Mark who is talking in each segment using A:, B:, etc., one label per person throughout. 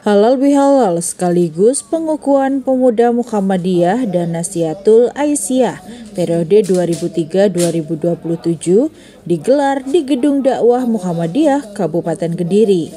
A: Halal bihalal sekaligus pengukuhan pemuda Muhammadiyah dan Nahdlatul Aisyah periode 2003-2027 digelar di Gedung Dakwah Muhammadiyah Kabupaten Kediri.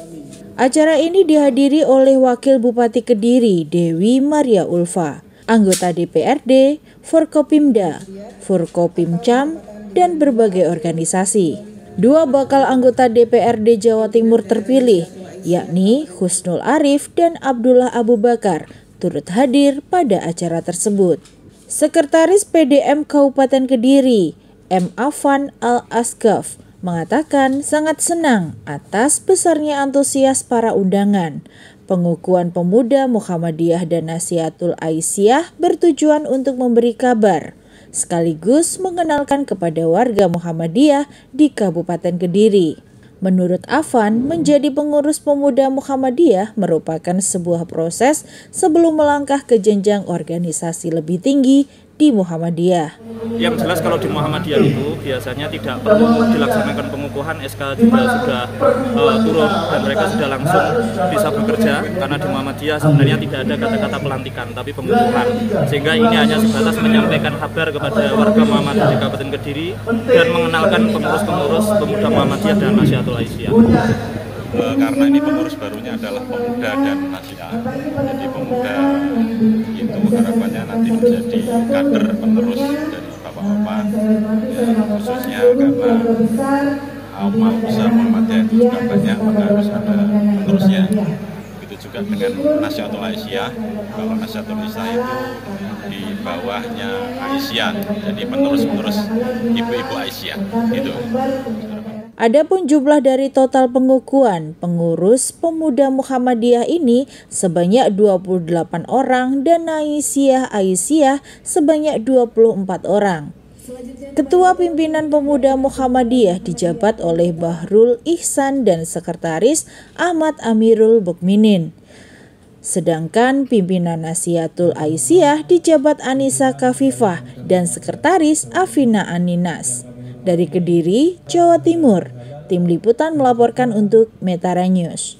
A: Acara ini dihadiri oleh Wakil Bupati Kediri Dewi Maria Ulfa, anggota DPRD, Forkopimda, Forkopimcam, dan berbagai organisasi. Dua bakal anggota DPRD Jawa Timur terpilih, yakni Husnul Arif dan Abdullah Abu Bakar, turut hadir pada acara tersebut. Sekretaris PDM Kabupaten Kediri, M. Afan Al-Asgaf, mengatakan sangat senang atas besarnya antusias para undangan. Pengukuhan pemuda Muhammadiyah dan Nahdlatul Aisyah bertujuan untuk memberi kabar, sekaligus mengenalkan kepada warga Muhammadiyah di Kabupaten Kediri. Menurut Afan, menjadi pengurus pemuda Muhammadiyah merupakan sebuah proses sebelum melangkah ke jenjang organisasi lebih tinggi di Muhammadiyah.
B: Yang jelas kalau di Muhammadiyah itu biasanya tidak perlu dilaksanakan pengukuhan, SK juga sudah turun dan mereka sudah langsung bisa bekerja, karena di Muhammadiyah sebenarnya tidak ada kata-kata pelantikan tapi pengukuhan, sehingga ini hanya sebatas menyampaikan kabar kepada warga Muhammadiyah di Kabupaten Kediri dan mengenalkan pengurus-pengurus pemuda Muhammadiyah dan Nahdlatul Aisyah.
C: Karena ini pengurus barunya adalah pemuda dan Nahdlatul, jadi pemuda itu harapannya nanti menjadi kader penerus dari bapak-bapak, khususnya karena kaum besar Muhammadiyah itu juga banyak, maka harus ada penerusnya. Begitu juga dengan Nahdlatul Aisyah, kalau Nahdlatul Aisyah itu di bawahnya Aisyah, jadi penerus-penerus ibu-ibu Aisyah itu.
A: Adapun jumlah dari total pengukuhan pengurus pemuda Muhammadiyah ini sebanyak 28 orang dan Aisyah sebanyak 24 orang. Ketua Pimpinan Pemuda Muhammadiyah dijabat oleh Bahrul Ihsan dan Sekretaris Ahmad Amirul Mukminin. Sedangkan pimpinan Nahdlatul Aisyah dijabat Anissa Kafifah dan Sekretaris Afina Aninas. Dari Kediri, Jawa Timur, Tim Liputan melaporkan untuk Metara News.